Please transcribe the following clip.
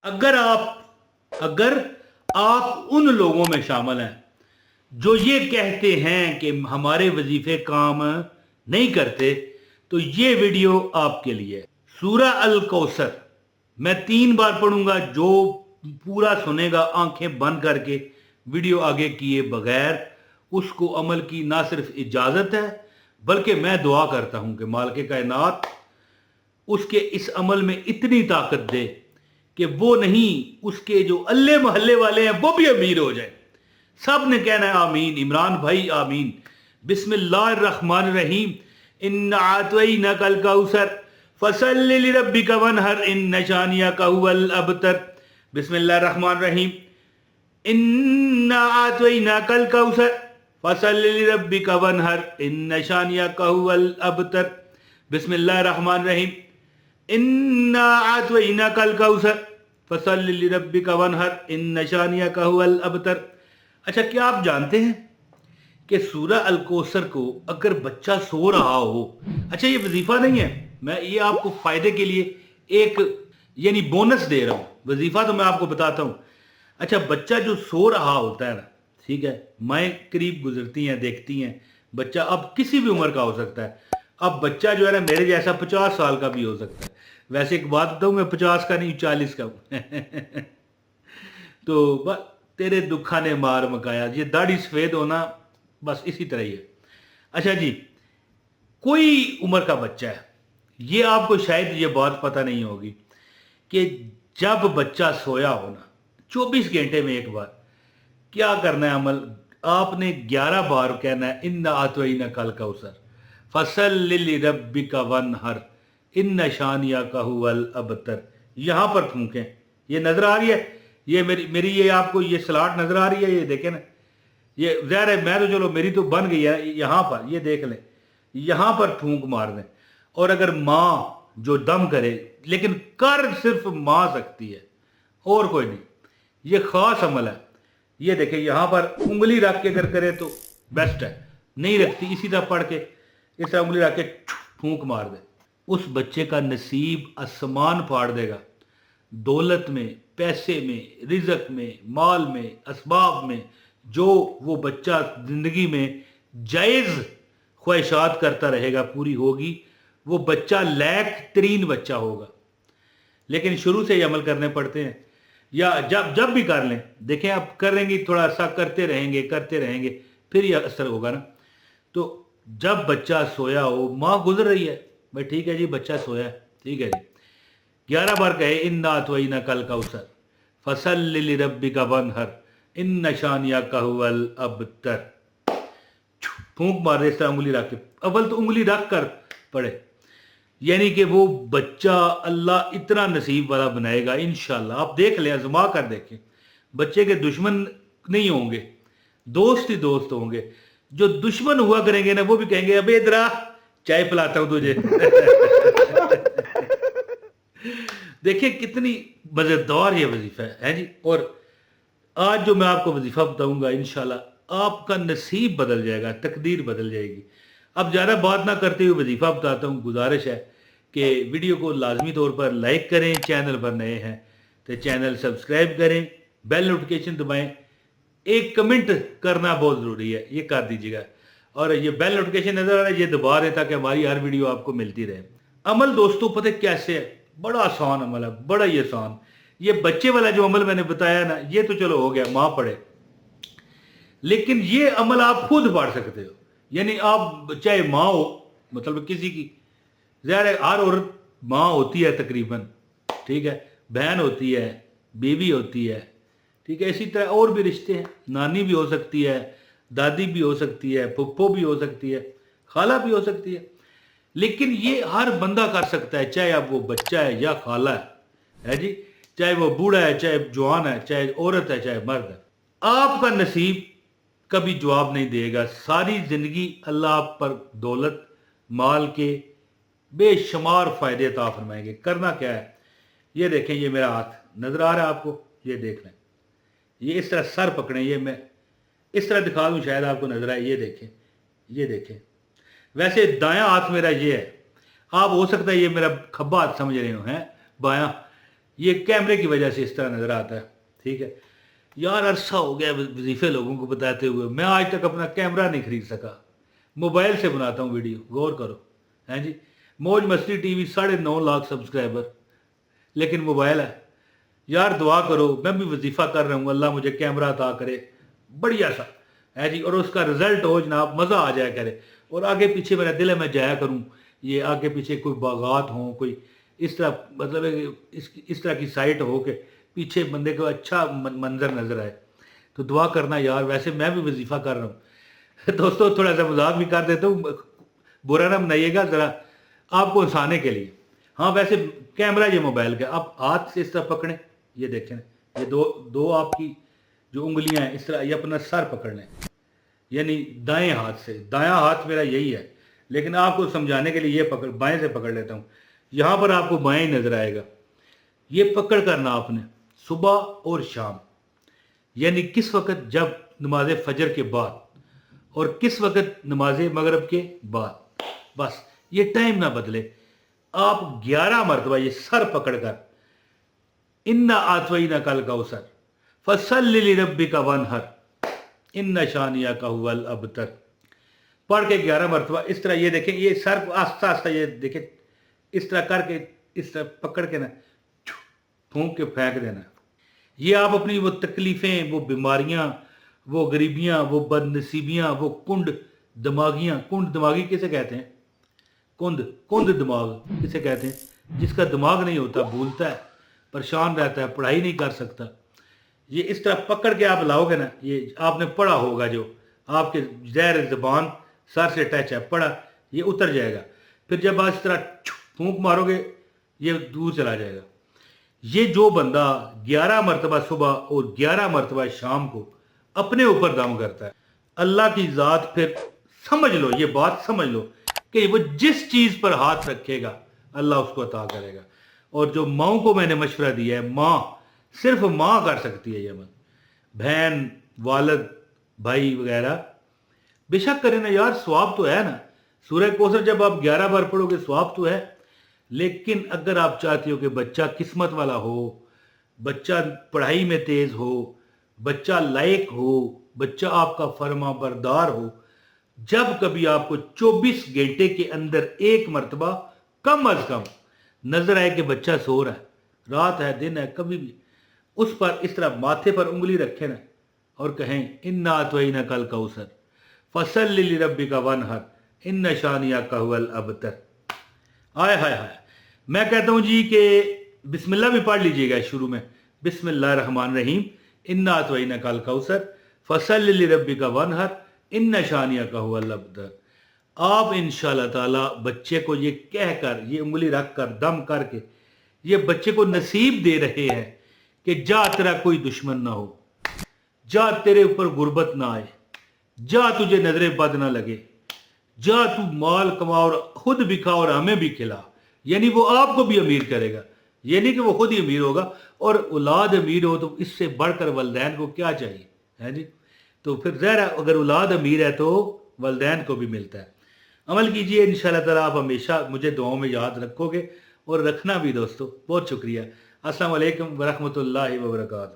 अगर आप उन लोगों में शामिल हैं जो ये कहते हैं कि हमारे वजीफे काम नहीं करते, तो ये वीडियो आपके लिए। सूरह अल कौसर मैं 3 बार पढ़ूंगा, जो पूरा सुनेगा आंखें बंद करके वीडियो आगे किए बगैर, उसको अमल की ना सिर्फ इजाजत है बल्कि मैं दुआ करता हूं कि मालिक कायनात उसके इस अमल में इतनी ताकत दे कि वो नहीं, उसके जो अल्ले मोहल्ले वाले हैं वो भी अमीर हो जाए। सब ने कहना है आमीन। इमरान भाई आमीन। बिस्मिल्लाहिर्रहमानिर्रहीम। इन्ना आतैनाकल कौसर फसल्लि लिरब्बिका वनहर इन्न शानिअका हुवल अबतर। बिस्मिल्लाहिर्रहमानिर्रहीम। इन्ना आतैनाकल कौसर फसल्लि लिरब्बिका वनहर इन्न शानिअका हुवल अबतर। बिस्मिल्लाहिर्रहमानिर्रहीम। इन्ना आतैनाकल कौसर फसल्लि लिरब्बिका वनहर इन्न शानिअका हुवल अबतर। अच्छा, क्या आप जानते हैं कि सूरह अल कौसर को अगर बच्चा सो रहा हो, अच्छा ये वजीफा नहीं है, मैं ये आपको फायदे के लिए एक यानी बोनस दे रहा हूं। वजीफा तो मैं आपको बताता हूं। अच्छा, बच्चा जो सो रहा होता है ना, ठीक है, माएँ करीब गुजरती हैं, देखती हैं, बच्चा अब किसी भी उम्र का हो सकता है। अब बच्चा जो है ना मेरे जैसा 50 साल का भी हो सकता है। वैसे एक बात बताऊं, मैं 50 का नहीं 40 का हूं। तो तेरे दुखा ने मार मकाया, ये दाढ़ी सफेद होना बस इसी तरह ही है। अच्छा जी, कोई उम्र का बच्चा है, ये आपको शायद ये बात पता नहीं होगी कि जब बच्चा सोया हो ना 24 घंटे में एक बार क्या करना है अमल, आपने 11 बार कहना है इन्ना आतैनाकल कौसर फसल्लि लिरब्बिका वनहर इन्न शानिअका हुवल अबतर। यहां पर फूकें। ये नजर आ रही है, ये मेरी ये आपको ये स्लाट नजर आ रही है, ये देखें ना, ये ज़ाहिर है मैं तो चलो मेरी तो बन गई है। यहां पर ये देख लें, यहां पर फूंक मार दें। और अगर माँ जो दम करे, लेकिन कर सिर्फ माँ सकती है और कोई नहीं, ये खास अमल है। ये देखें, यहां पर उंगली रख के अगर करे तो बेस्ट है, नहीं रखती इसी तरह पढ़ के इस तरह उंगली रख के फूंक मार दे, उस बच्चे का नसीब आसमान फाड़ देगा। दौलत में, पैसे में, रिजक में, माल में, असबाब में, जो वो बच्चा जिंदगी में जायज़ ख्वाहिशात करता रहेगा पूरी होगी। वो बच्चा लायक तरीन बच्चा होगा। लेकिन शुरू से ही अमल करने पड़ते हैं, या जब भी कर लें, देखें आप करेंगे थोड़ा सा करते रहेंगे फिर यह असर होगा ना। तो जब बच्चा सोया हो, माँ गुजर रही है, भाई ठीक है जी बच्चा सोया है, ठीक है जी, 11 बार कहे इन्ना आतैनाकल कौसर फसल्लि लिरब्बिका वनहर इन्न शानिअका हुवल अबतर। फूंक मार दे इस तरह उंगली रख के, अव्वल तो उंगली रख कर पड़े, यानी कि वो बच्चा अल्लाह इतना नसीब वाला बनाएगा इंशाल्लाह। आप देख लें, आजमा कर देखें, बच्चे के दुश्मन नहीं होंगे, दोस्त ही दोस्त होंगे। जो दुश्मन हुआ करेंगे ना वो भी कहेंगे अबे इधर आ, चाय पिलाता हूं तुझे। देखिए कितनी मजेदार ये वजीफा है जी। और आज जो मैं आपको वजीफा बताऊंगा इंशाल्लाह आपका नसीब बदल जाएगा, तकदीर बदल जाएगी। अब ज़्यादा बात ना करते हुए वजीफा बताता हूँ। गुजारिश है कि वीडियो को लाजमी तौर पर लाइक करें, चैनल पर नए हैं तो चैनल सब्सक्राइब करें, बेल नोटिफिकेशन दबाएं, एक कमेंट करना बहुत ज़रूरी है, ये कर दीजिएगा। और ये बेल नोटिफिकेशन नज़र आ रहा है, ये दबा दें ताकि हमारी हर वीडियो आपको मिलती रहे। अमल दोस्तों पता कैसे है, बड़ा आसान अमल है, बड़ा ही आसान। ये बच्चे वाला जो अमल मैंने बताया ना, ये तो चलो हो गया, माँ पढ़े, लेकिन ये अमल आप खुद पढ़ सकते हो। यानी आप चाहे माँ हो, मतलब किसी की, ज़ाहिर है हर औरत माँ होती है तकरीबन, ठीक है, बहन होती है, बीवी होती है, ठीक है, इसी तरह और भी रिश्ते हैं, नानी भी हो सकती है, दादी भी हो सकती है, फुप्पो भी हो सकती है, खाला भी हो सकती है। लेकिन ये हर बंदा कर सकता है, चाहे अब वो बच्चा है या खाला है जी, चाहे वो बूढ़ा है, चाहे जवान है, चाहे औरत है, चाहे मर्द है। आपका नसीब कभी जवाब नहीं देगा। सारी जिंदगी अल्लाह आप पर दौलत माल के बेशुमार फायदे अता फरमाएंगे। करना क्या है, ये देखें, ये मेरा हाथ नजर आ रहा है आपको, ये देख लें, ये इस तरह सर पकड़ें, ये मैं इस तरह दिखा दूं शायद आपको नजर आए, ये देखें, ये देखें। वैसे दायां हाथ मेरा ये है, आप हो सकता है ये मेरा खब्बा हाथ समझ रहे हो हैं, बायां, ये कैमरे की वजह से इस तरह नज़र आता है। ठीक है यार, अरसा हो गया वजीफ़े लोगों को बताते हुए, मैं आज तक अपना कैमरा नहीं खरीद सका, मोबाइल से बनाता हूँ वीडियो, गौर करो। हैं जी, मौज मस्ती टीवी 9.5 लाख सब्सक्राइबर, लेकिन मोबाइल है। यार दुआ करो, मैं भी वजीफ़ा कर रहा हूँ, अल्लाह मुझे कैमरा अता करे बढ़िया सा, है जी, और उसका रिज़ल्ट हो जनाब, मज़ा आ जाया करे, और आगे पीछे मेरा दिल है मैं जाया करूँ, ये आगे पीछे कोई बागात हों, कोई इस तरह, मतलब इस तरह की साइट हो कि पीछे बंदे को अच्छा मंजर नज़र आए। तो दुआ करना यार, वैसे मैं भी वजीफ़ा कर रहा हूँ दोस्तों, थोड़ा सा मजाक भी कर देता हूँ, बुरा ना बनाइएगा, ज़रा आपको हंसाने के लिए। हाँ वैसे कैमरा ये मोबाइल का, आप हाथ से इस तरह पकड़ें, ये देखें, ये दो दो आपकी जो उंगलियां हैं इस तरह, ये अपना सर पकड़ लें, यानी दाएं हाथ से, दायां हाथ मेरा यही है, लेकिन आपको समझाने के लिए ये पकड़, बाएं से पकड़ लेता हूँ, यहाँ पर आपको बाएं नजर आएगा। ये पकड़ करना आपने सुबह और शाम, यानी किस वक्त, जब नमाज फजर के बाद और किस वक्त नमाज मगरब के बाद, बस ये टाइम ना बदले। आप 11 मरतबा ये सर पकड़कर इन्ना आतवैना कल कौसर फसल्लि लिरब्बिका वनहर इन्ना शानिया का हुवल अबतर पढ़ के 11 मरतबा इस तरह, ये देखें, ये सर आस्ता आस्ता, ये देखें इस तरह करके, इस तरह पकड़ के ना फूंक के फेंक देना। ये आप अपनी वो तकलीफ़ें, वो बीमारियां, वो गरीबियां, वो बदनसीबियां, वो कुंड दिमागी किसे कहते हैं? कुंद दिमाग किसे कहते हैं? जिसका दिमाग नहीं होता, भूलता है, परेशान रहता है, पढ़ाई नहीं कर सकता, ये इस तरह पकड़ के आप लाओगे ना, ये आपने पढ़ा होगा, जो आपके ज़हर ज़बान सर से टच है, पढ़ा, ये उतर जाएगा। फिर जब आप इस तरह फूंक मारोगे, ये दूर चला जाएगा। ये जो बंदा 11 मरतबा सुबह और 11 मरतबा शाम को अपने ऊपर दम करता है, अल्लाह की ज़ात, फिर समझ लो, ये बात समझ लो कि वो जिस चीज़ पर हाथ रखेगा अल्लाह उसको अता करेगा। और जो माओं को मैंने मशवरा दिया है, माँ, सिर्फ माँ कर सकती है ये अमल, बहन, वालद, भाई वगैरह बेशक करे ना यार, स्वाब तो है ना। सूरह कौसर जब आप 11 बार पढ़ोगे स्वाब तो है, लेकिन अगर आप चाहते हो कि बच्चा किस्मत वाला हो, बच्चा पढ़ाई में तेज हो, बच्चा लायक हो, बच्चा आपका फरमा बरदार हो, जब कभी आपको 24 घंटे के अंदर एक मरतबा कम अज कम नजर आए कि बच्चा सो रहा है, रात है दिन है, कभी भी उस पर इस तरह माथे पर उंगली रखे ना और कहें इन्ना अतवैना कल कौसर फसल्लि लिरब्बिका वनहर इन्ना शानिया का हुवल अबतर। आय हाय हाय, मैं कहता हूँ जी कि बिस्मिल्लाह भी पढ़ लीजिएगा शुरू में, बिस्मिल्लाह रहमान रहीम, इन्ना अतवैना कल कौसर फसल्लि लिरब्बिका वनहर इन्ना शानिया का हुवल अबतर। आप इंशाअल्लाह ताला बच्चे को ये कहकर, ये उंगली रख कर, दम करके, ये बच्चे को नसीब दे रहे हैं कि जा तेरा कोई दुश्मन ना हो, जा तेरे ऊपर गुर्बत ना आए, जा तुझे नजरे बद ना लगे, जा तू माल कमा और खुद भी खा और हमें भी खिला। यानी वो आपको भी अमीर करेगा, ये नहीं कि वो खुद ही अमीर होगा, और औलाद अमीर हो तो इससे बढ़कर वलदैन को क्या चाहिए, है जी। तो फिर ज़ाहिर है अगर औलाद अमीर है तो वलदैन को भी मिलता है। अमल कीजिए, इंशाअल्लाह ताला आप हमेशा मुझे दुआओं में याद रखोगे, और रखना भी दोस्तों। बहुत शुक्रिया। अस्सलाम वालेकुम व रहमतुल्लाहि व बरकातहू।